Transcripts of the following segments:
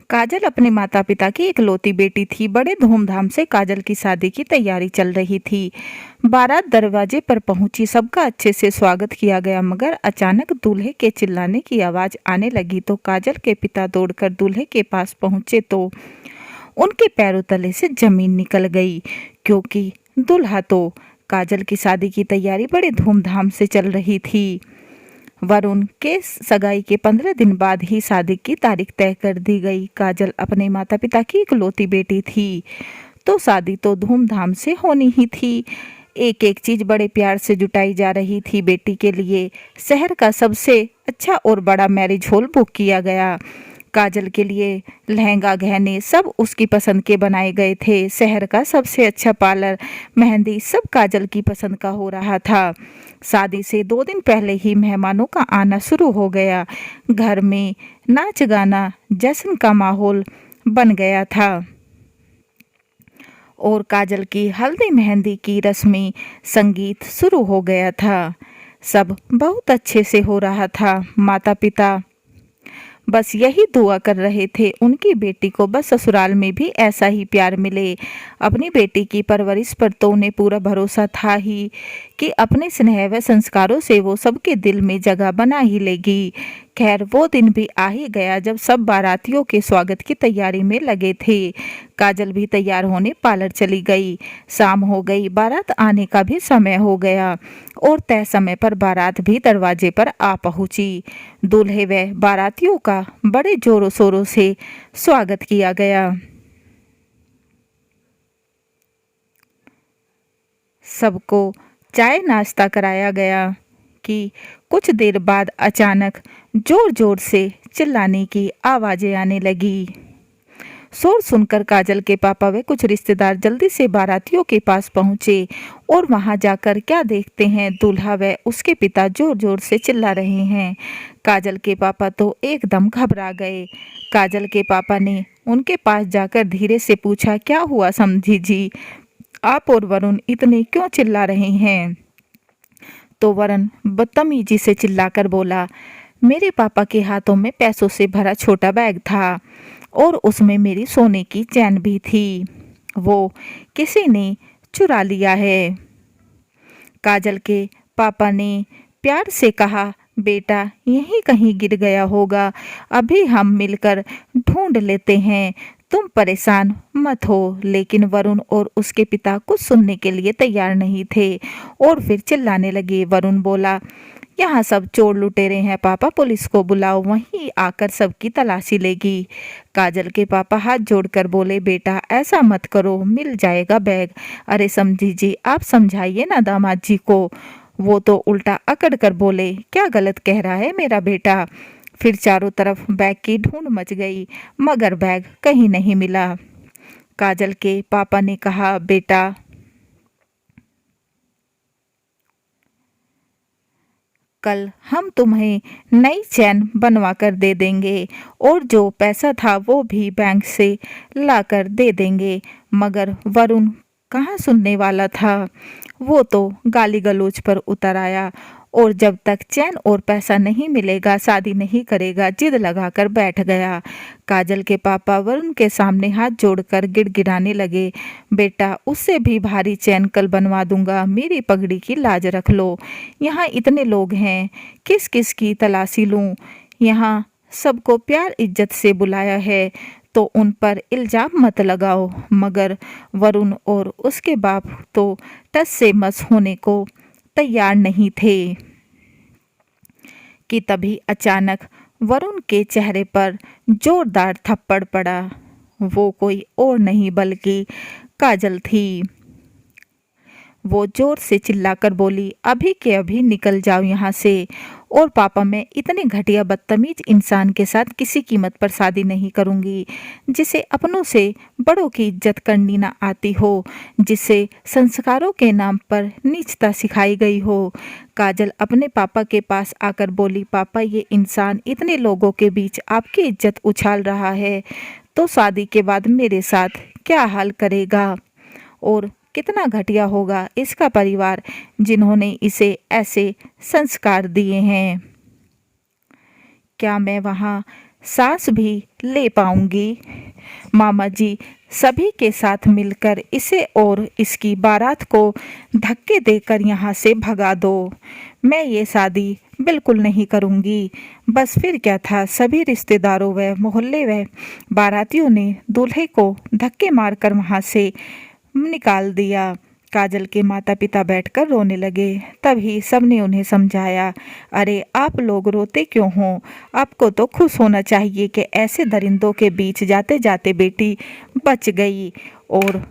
काजल अपने माता पिता की इकलौती बेटी थी। बड़े धूमधाम से काजल की शादी की तैयारी चल रही थी। बारात दरवाजे पर पहुंची, सबका अच्छे से स्वागत किया गया, मगर अचानक दूल्हे के चिल्लाने की आवाज आने लगी तो काजल के पिता दौड़कर दूल्हे के पास पहुंचे तो उनके पैरों तले से जमीन निकल गई, क्योंकि दूल्हा तो काजल की शादी की तैयारी बड़े धूमधाम से चल रही थी। वरुण के सगाई के 15 दिन बाद ही शादी की तारीख तय कर दी गई। काजल अपने माता पिता की इकलौती बेटी थी, तो शादी तो धूमधाम से होनी ही थी। एक एक चीज बड़े प्यार से जुटाई जा रही थी। बेटी के लिए शहर का सबसे अच्छा और बड़ा मैरिज हॉल बुक किया गया। काजल के लिए लहंगा, गहने सब उसकी पसंद के बनाए गए थे। शहर का सबसे अच्छा पार्लर, मेहंदी सब काजल की पसंद का हो रहा था। शादी से 2 दिन पहले ही मेहमानों का आना शुरू हो गया। घर में नाच गाना, जश्न का माहौल बन गया था और काजल की हल्दी मेहंदी की रस्में, संगीत शुरू हो गया था। सब बहुत अच्छे से हो रहा था। माता पिता बस यही दुआ कर रहे थे उनकी बेटी को बस ससुराल में भी ऐसा ही प्यार मिले। अपनी बेटी की परवरिश पर तो उन्हें पूरा भरोसा था ही कि अपने स्नेह व संस्कारों से वो सबके दिल में जगह बना ही लेगी। खैर, वो दिन भी आ ही गया जब सब बारातियों के स्वागत की तैयारी में लगे थे। काजल भी तैयार होने पार्लर चली गई। शाम हो गई, बारात आने का भी समय हो गया और तय समय पर बारात भी दरवाजे पर आ पहुंची। दूल्हे व बारातियों का बड़े जोरों शोरों से स्वागत किया गया। सबको चाय नाश्ता कराया गया कि कुछ देर बाद अचानक जोर जोर से चिल्लाने की आवाजें आने लगी। शोर सुनकर काजल के पापा व कुछ रिश्तेदार जल्दी से बारातियों के पास पहुंचे और वहां जाकर क्या देखते हैं, दूल्हा व उसके पिता जोर जोर से चिल्ला रहे हैं। काजल के पापा तो एकदम घबरा गए। काजल के पापा ने उनके पास जाकर धीरे से पूछा, क्या हुआ समझी जी, आप और वरुण इतने क्यों चिल्ला रहे हैं? तो वरुण बदतमीजी से चिल्लाकर बोला, मेरे पापा के हाथों में पैसों से भरा छोटा बैग था और उसमें मेरी सोने की चैन भी थी। वो किसी ने चुरा लिया है। काजल के पापा ने प्यार से कहा, बेटा यहीं कहीं गिर गया होगा, अभी हम मिलकर ढूंढ लेते हैं, तुम परेशान मत हो। लेकिन वरुण और उसके पिता कुछ सुनने के लिए तैयार नहीं थे और फिर चिल्लाने लगे। वरुण बोला, यहाँ सब चोर लुटेरे हैं पापा, पुलिस को बुलाओ, वहीं आकर सबकी तलाशी लेगी। काजल के पापा हाथ जोड़कर बोले, बेटा ऐसा मत करो, मिल जाएगा बैग। अरे समझी जी, आप समझाइए ना दामाद जी को। वो तो उल्टा अकड़ कर बोले, क्या गलत कह रहा है मेरा बेटा। फिर चारों तरफ बैग की ढूंढ मच गई, मगर बैग कहीं नहीं मिला। काजल के पापा ने कहा, बेटा कल हम तुम्हें नई चैन बनवा कर दे देंगे और जो पैसा था वो भी बैंक से ला कर दे देंगे। मगर वरुण कहाँ सुनने वाला था। वो तो गाली गलौज पर उतर आया और जब तक चैन और पैसा नहीं मिलेगा शादी नहीं करेगा, जिद लगाकर बैठ गया। काजल के पापा वरुण के सामने हाथ जोड़कर गिड़गिड़ाने लगे, बेटा उससे भी भारी चैन कल बनवा दूंगा, मेरी पगड़ी की लाज रख लो। यहाँ इतने लोग हैं, किस किस की तलाशी लूं? यहाँ सबको प्यार इज्जत से बुलाया है तो उन पर इल्जाम मत लगाओ। मगर वरुण और उसके बाप तो टस से मस होने को तैयार नहीं थे कि तभी अचानक वरुण के चेहरे पर जोरदार थप्पड़ पड़ा। वो कोई और नहीं बल्कि काजल थी। वो जोर से चिल्लाकर बोली, अभी के अभी निकल जाओ यहाँ से। और पापा, मैं इतने घटिया बदतमीज इंसान के साथ किसी कीमत पर शादी नहीं करूँगी, जिसे अपनों से बड़ों की इज्जत करनी ना आती हो, जिसे संस्कारों के नाम पर नीचता सिखाई गई हो। काजल अपने पापा के पास आकर बोली, पापा ये इंसान इतने लोगों के बीच आपकी इज्जत उछाल रहा है तो शादी के बाद मेरे साथ क्या हाल करेगा और कितना घटिया होगा इसका परिवार, जिन्होंने इसे ऐसे संस्कार दिए हैं। क्या मैं वहाँ सांस भी ले पाऊंगी। मामा जी, सभी के साथ मिलकर इसे और इसकी बारात को धक्के देकर यहाँ से भगा दो। मैं ये शादी बिल्कुल नहीं करूँगी। बस फिर क्या था, सभी रिश्तेदारों व मोहल्ले व बारातियों ने दूल्हे को धक्के मारकर वहाँ से निकाल दिया। काजल के माता पिता बैठकर रोने लगे। तभी सबने उन्हें समझाया, अरे आप लोग रोते क्यों हो? आपको तो खुश होना चाहिए कि ऐसे दरिंदों के बीच जाते जाते बेटी बच गई और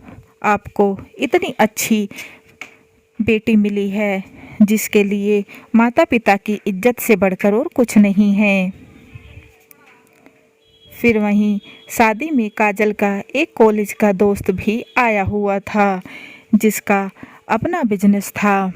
आपको इतनी अच्छी बेटी मिली है जिसके लिए माता पिता की इज्जत से बढ़कर और कुछ नहीं है। फिर वहीं शादी में काजल का एक कॉलेज का दोस्त भी आया हुआ था जिसका अपना बिजनेस था।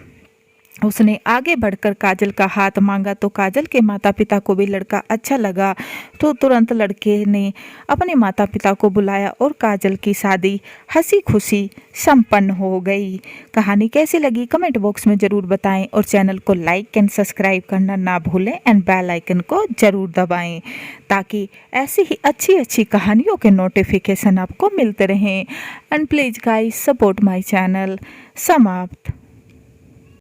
उसने आगे बढ़कर काजल का हाथ मांगा तो काजल के माता पिता को भी लड़का अच्छा लगा, तो तुरंत लड़के ने अपने माता पिता को बुलाया और काजल की शादी हंसी खुशी संपन्न हो गई। कहानी कैसी लगी कमेंट बॉक्स में ज़रूर बताएं और चैनल को लाइक एंड सब्सक्राइब करना ना भूलें एंड बेल आइकन को ज़रूर दबाएं ताकि ऐसी ही अच्छी अच्छी कहानियों के नोटिफिकेशन आपको मिलते रहें। And please guys support my channel. समाप्त।